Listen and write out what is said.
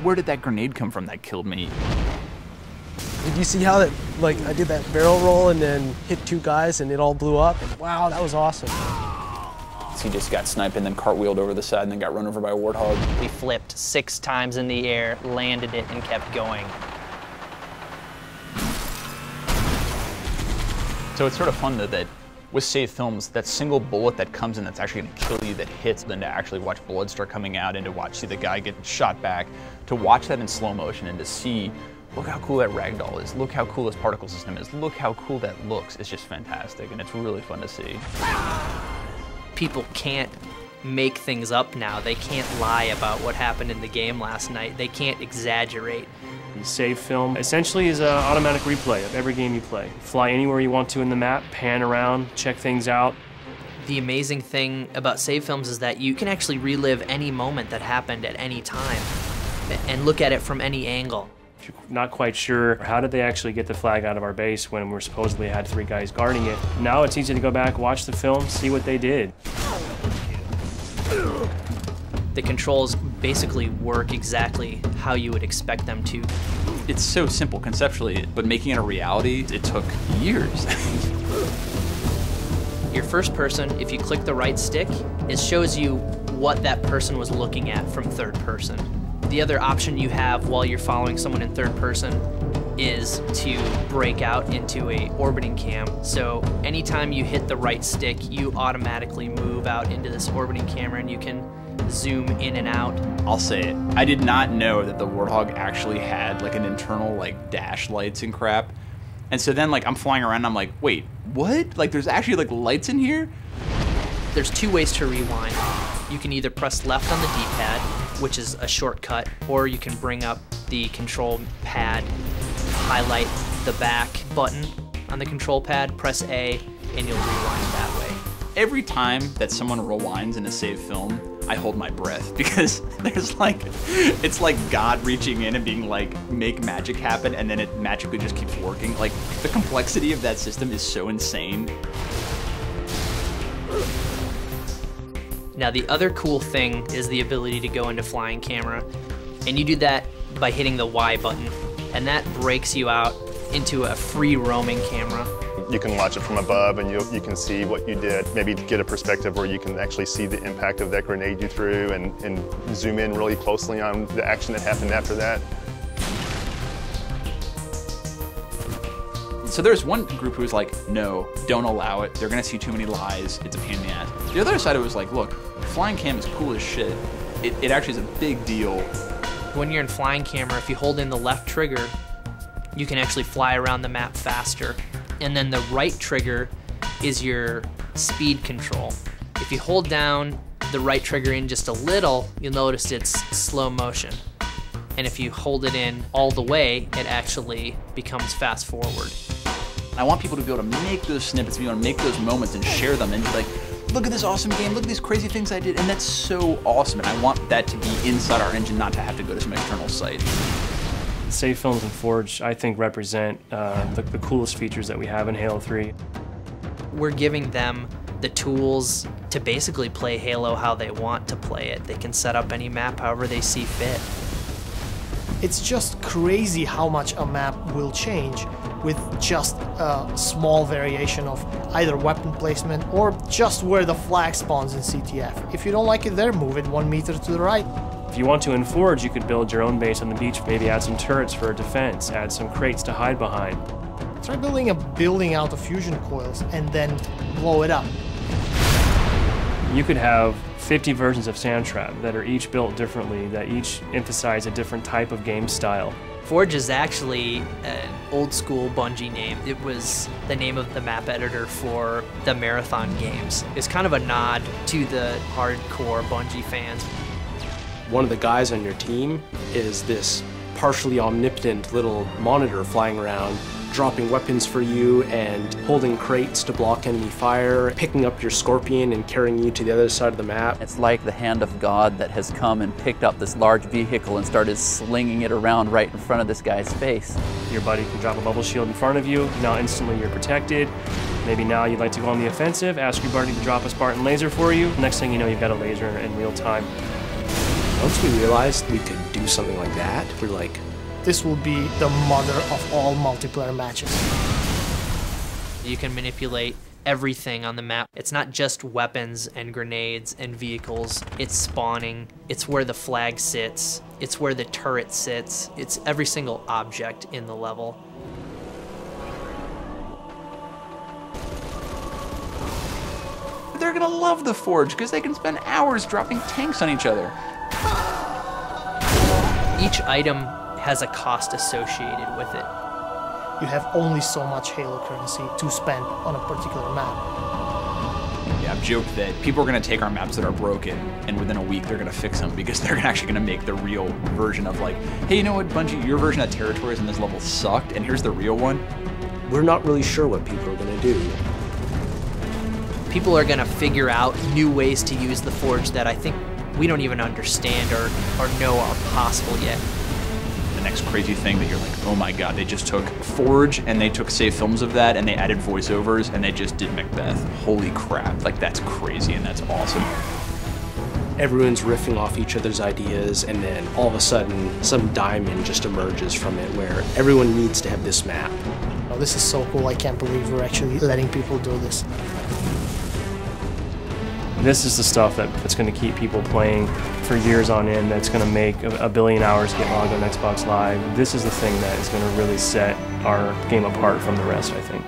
where did that grenade come from that killed me? Did you see how that, like, I did that barrel roll and then hit 2 guys and it all blew up? And wow, that was awesome. So he just got sniped and then cartwheeled over the side and then got run over by a warthog. We flipped 6 times in the air, landed it, and kept going. So it's sort of fun that with Save Films, that single bullet that comes in that's actually gonna kill you, that hits, then to actually watch blood start coming out and to see the guy get shot back, to watch that in slow motion and to see, look how cool that ragdoll is, look how cool this particle system is, look how cool that looks, it's just fantastic and it's really fun to see. People can't make things up now. They can't lie about what happened in the game last night. They can't exaggerate. Save Film essentially is an automatic replay of every game you play. Fly anywhere you want to in the map, pan around, check things out. The amazing thing about Save Films is that you can actually relive any moment that happened at any time and look at it from any angle. If you're not quite sure, how did they actually get the flag out of our base when we supposedly had 3 guys guarding it? Now it's easy to go back, watch the film, see what they did. The controls basically work exactly how you would expect them to. It's so simple conceptually, but making it a reality, it took years. Your first person, if you click the right stick, it shows you what that person was looking at from third person. The other option you have while you're following someone in third person is to break out into a orbiting cam. So anytime you hit the right stick, you automatically move out into this orbiting camera and you can zoom in and out. I'll say it. I did not know that the Warthog actually had like an internal like dash lights and crap. And so then like I'm flying around and I'm like, wait, what? Like there's actually like lights in here? There's 2 ways to rewind. You can either press left on the D-pad, which is a shortcut, or you can bring up the control pad, highlight the back button on the control pad, press A, and you'll rewind that way. Every time that someone rewinds in a Save Film, I hold my breath because there's like, it's like God reaching in and being like, make magic happen, and then it magically just keeps working. Like, the complexity of that system is so insane. Now the other cool thing is the ability to go into flying camera, and you do that by hitting the Y button, and that breaks you out into a free roaming camera. You can watch it from above and you can see what you did, maybe get a perspective where you can actually see the impact of that grenade you threw and zoom in really closely on the action that happened after that. So there's one group who was like, no, don't allow it. They're gonna see too many lies. It's a pain in the ass. The other side of it was like, look, flying cam is cool as shit. It actually is a big deal. When you're in flying camera, if you hold in the left trigger, you can actually fly around the map faster. And then the right trigger is your speed control. If you hold down the right trigger in just a little, you'll notice it's slow motion. And if you hold it in all the way, it actually becomes fast forward. I want people to be able to make those snippets, be able to make those moments and share them and be like, look at this awesome game, look at these crazy things I did, and that's so awesome. And I want that to be inside our engine, not to have to go to some external site. Save Films and Forge, I think, represent the coolest features that we have in Halo 3. We're giving them the tools to basically play Halo how they want to play it. They can set up any map however they see fit. It's just crazy how much a map will change with just a small variation of either weapon placement or just where the flag spawns in CTF. If you don't like it there, move it 1 meter to the right. If you want to in Forge, you could build your own base on the beach, maybe add some turrets for defense, add some crates to hide behind. Try building a building out of fusion coils and then blow it up. You could have 50 versions of Sandtrap that are each built differently, that each emphasize a different type of game style. Forge is actually an old school Bungie name. It was the name of the map editor for the Marathon games. It's kind of a nod to the hardcore Bungie fans. One of the guys on your team is this partially omnipotent little monitor flying around, dropping weapons for you and holding crates to block enemy fire, picking up your Scorpion and carrying you to the other side of the map. It's like the hand of God that has come and picked up this large vehicle and started slinging it around right in front of this guy's face. Your buddy can drop a bubble shield in front of you, now instantly you're protected. Maybe now you'd like to go on the offensive, ask your buddy to drop a Spartan laser for you. Next thing you know, you've got a laser in real time. Once we realized we could do do something like that, we're like, this will be the mother of all multiplayer matches. You can manipulate everything on the map. It's not just weapons and grenades and vehicles. It's spawning. It's where the flag sits. It's where the turret sits. It's every single object in the level. They're gonna love the Forge because they can spend hours dropping tanks on each other. Each item has a cost associated with it. You have only so much Halo currency to spend on a particular map. Yeah, I've joked that people are going to take our maps that are broken, and within a week they're going to fix them because they're actually going to make the real version of like, hey, you know what, Bungie, your version of territories in this level sucked, and here's the real one. we're not really sure what people are going to do. People are going to figure out new ways to use the Forge that I think we don't even understand or know are possible yet. The next crazy thing that you're like, oh my god, they just took Forge and they took save films of that and they added voiceovers and they just did Macbeth. Holy crap, like that's crazy and that's awesome. Everyone's riffing off each other's ideas, and then all of a sudden some diamond just emerges from it where everyone needs to have this map. Oh, this is so cool. I can't believe we're actually letting people do this. This is the stuff that's going to keep people playing for years on end, that's going to make a billion hours get logged on Xbox Live. This is the thing that is going to really set our game apart from the rest, I think.